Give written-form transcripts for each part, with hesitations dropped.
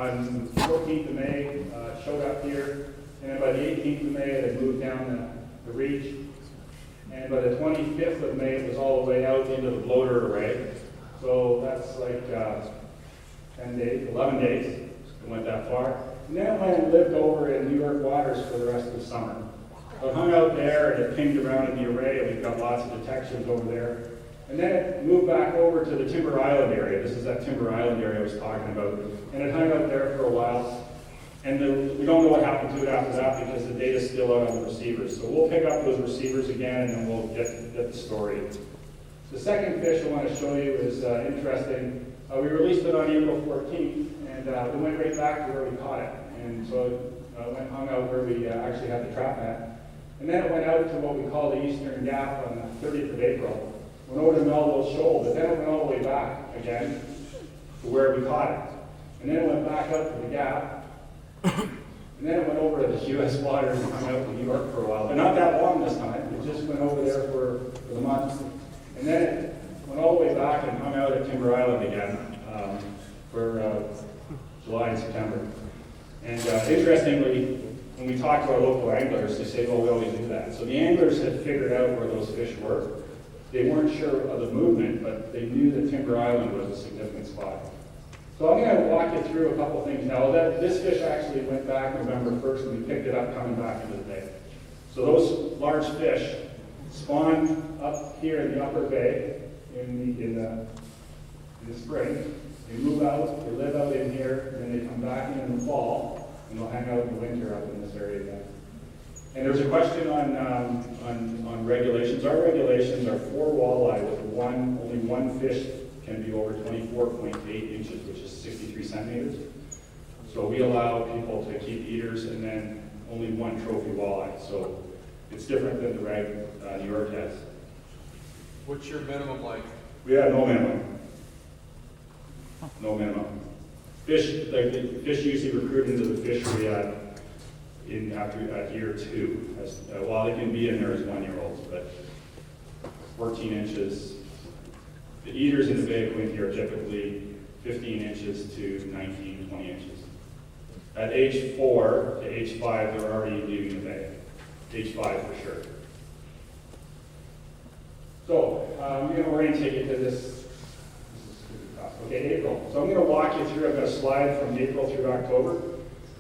On the 14th of May, showed up here, and then by the 18th of May, it moved down the reach. And by the 25th of May, it was all the way out into the bloater array. So that's like 10 days, 11 days, it went that far. And then it went and lived over in New York waters for the rest of the summer. So it hung out there and it pinged around in the array, and we've got lots of detections over there. And then it moved back over to the Timber Island area. This is that Timber Island area I was talking about. And it hung out there for a while. And we don't know what happened to it after that because the data's still out on the receivers. So we'll pick up those receivers again and then we'll get the story. The second fish I want to show you is interesting. We released it on April 14th and it went right back to where we caught it. And so it went hung out where we actually had the trap net. And then it went out to what we call the Eastern Gap on the 30th of April. Went over to Melville Shoal, but then it went all the way back again to where we caught it. And then it went back up to the Gap. And then it went over to the U.S. waters and hung out in New York for a while. But not that long this time. It just went over there for the month. And then it went all the way back and hung out at Timber Island again for July and September. And interestingly, when we talk to our local anglers, they say, well, we always do that. So the anglers had figured out where those fish were. They weren't sure of the movement, but they knew that Timber Island was a significant spot. So I'm going to walk you through a couple things now. This fish actually went back November 1st, and we picked it up coming back into the bay. So those large fish spawned up here in the upper bay in the spring. They move out, they live out in here, and then they come back in the fall, and they'll hang out in the winter up in this area again. And there's a question on regulations. Our regulations are for walleye with only one fish can be over 24.8 inches, which is 63 centimeters. So we allow people to keep eaters and then only one trophy walleye. So it's different than the reg New York has. What's your minimum like? We have no minimum. No minimum. Fish usually recruit into the fishery at year 2. While they can be in there as 1-year-olds, but 14 inches. The eaters in the Bay of Quinte are typically 15 inches to 19, 20 inches. At age 4 to age 5, they're already leaving the bay. Age 5 for sure. So I'm going to orientate you to this. Okay, April. So I'm going to walk you through. I've got a slide from April through October.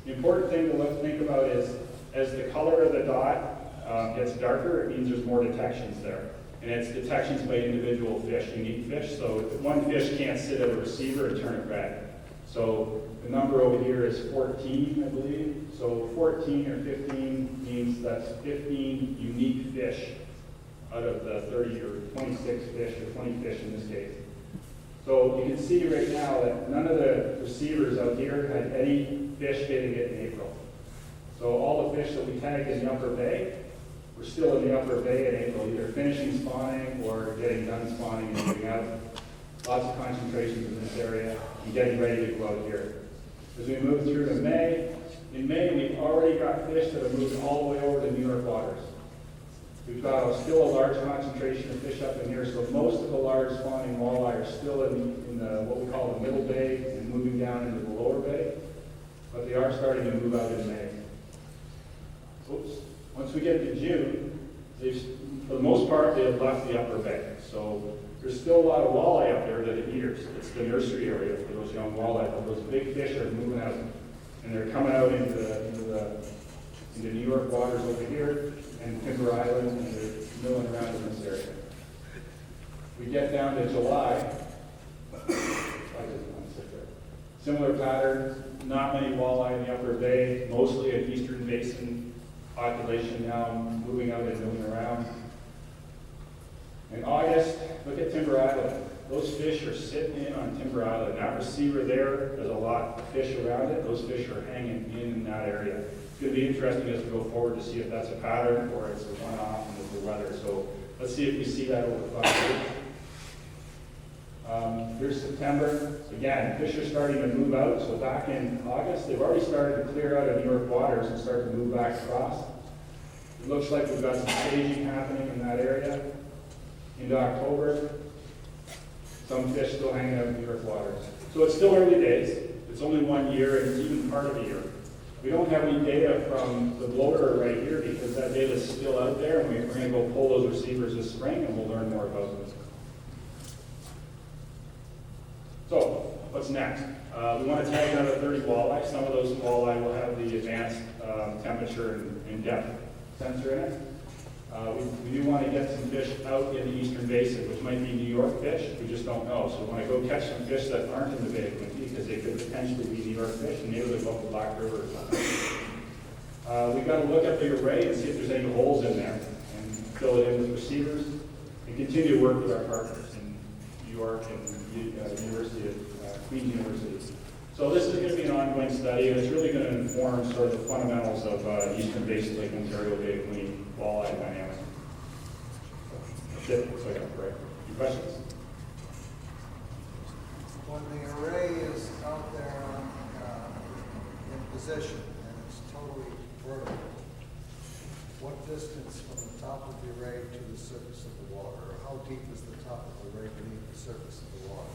The important thing to think about is as the color of the dot gets darker, it means there's more detections there. And it's detections by individual fish, unique fish. So one fish can't sit at a receiver and turn it red. So the number over here is 14, I believe. So 14 or 15 means that's 15 unique fish out of the 30 or 26 fish, or 20 fish in this case. So you can see right now that none of the receivers out here had any fish hitting it in April. So all the fish that we tagged in the upper bay, we're still in the upper bay in April, either finishing spawning or getting done spawning and moving out. Lots of concentrations in this area and getting ready to go out here. As we move through to May, in May we've already got fish that have moved all the way over to New York waters. We've got still a large concentration of fish up in here, so most of the large spawning walleye are still in the what we call the middle bay and moving down into the lower bay, but they are starting to move out in May. Oops. Once we get to June, for the most part, they have left the upper bay. So there's still a lot of walleye up there that are eaters. It's the nursery area for those young walleye, but those big fish are moving out, and they're coming out into New York waters over here, and Timber Island, and they're milling around in this area. We get down to July, similar pattern, not many walleye in the upper bay, mostly an eastern basin population now moving out and milling around. In August, look at Timber Island. Those fish are sitting in on Timber Island. That receiver there, there's a lot of fish around it. Those fish are hanging in that area. It's going to be interesting as we go forward to see if that's a pattern or it's a one-off and it's the weather. So let's see if we see that over 5 years. Here's September. Again, fish are starting to move out. So back in August, they've already started to clear out of New York waters and start to move back across. It looks like we've got some staging happening in that area. Into October, some fish still hanging out in New York waters. So it's still early days. It's It's only 1 year, and it's even part of a year. We don't have any data from the bloater right here because that data is still out there, and we're going to go pull those receivers this spring, and we'll learn more about them. So, what's next? We want to tag another 30 walleye. Some of those walleye will have the advanced temperature and depth sensor in it. We do want to get some fish out in the Eastern Basin, which might be New York fish. We just don't know. So we want to go catch some fish that aren't in the Bay of Quinte because they could potentially be New York fish, and maybe they'll go up the Black River or something. We've got to look at the array and see if there's any holes in there and fill it in with receivers and continue to work with our partners in New York and Queen's University. So this is going to be an ongoing study, and it's really going to inform sort of the fundamentals of Eastern Basin Lake Ontario Bay of Quinte walleye dynamics. That's it. So I got a break. Any questions? When the array is out there in position and it's totally vertical, what distance from the top of the array to the surface of the water? Or how deep is the top of the array beneath the surface of the water?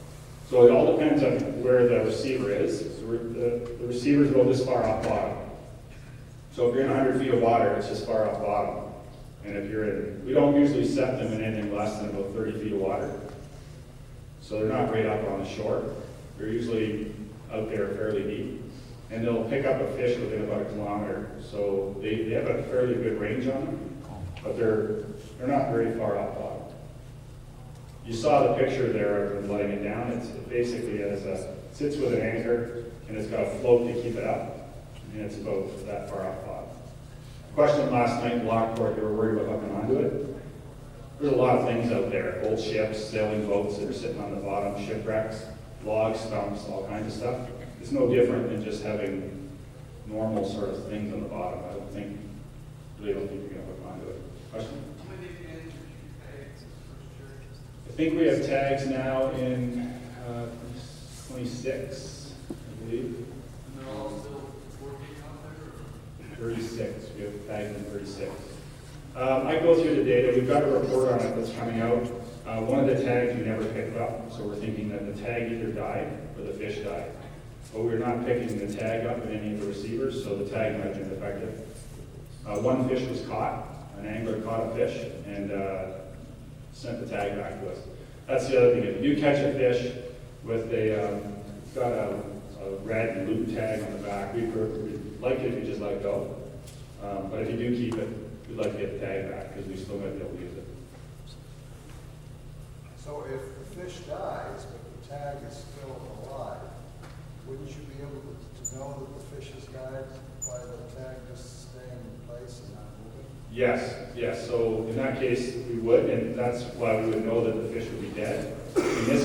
So it all depends on where the receiver is. So the receivers go this far off bottom. So if you're in 100 feet of water, it's just far off bottom. And if you're in, we don't usually set them in anything less than about 30 feet of water. So they're not right up on the shore. They're usually out there fairly deep. And they'll pick up a fish within about a kilometer. So they have a fairly good range on them, but they're not very far off bottom. You saw the picture there of letting it down. It basically sits with an anchor, and it's got a float to keep it up, and it's about that far off bottom. Question last night in Lockport, they were worried about hooking onto it. There's a lot of things out there, old ships, sailing boats that are sitting on the bottom, shipwrecks, logs, stumps, all kinds of stuff. It's no different than just having normal sort of things on the bottom. I don't think you're going to hook onto it. Question? I think we have tags now in 26, I believe. And they're all still working out there? 36. We have tags in 36. I go through the data. We've got a report on it that's coming out. One of the tags we never picked up, so we're thinking that the tag either died or the fish died. But we're not picking the tag up in any of the receivers, so the tag might have been defective. One fish was caught. An angler caught a fish and sent the tag back to us. That's the other thing. If you catch a fish with it's got a red and blue tag on the back, we'd like it if you just let it go. But if you do keep it, we'd like to get the tag back because we still might be able to use it. So if the fish dies, but the tag is still alive, wouldn't you be able to know that the fish has died by the tag just staying in place and not moving? Yes. So in that case, we would, and that's why we would know that the fish would be dead. In this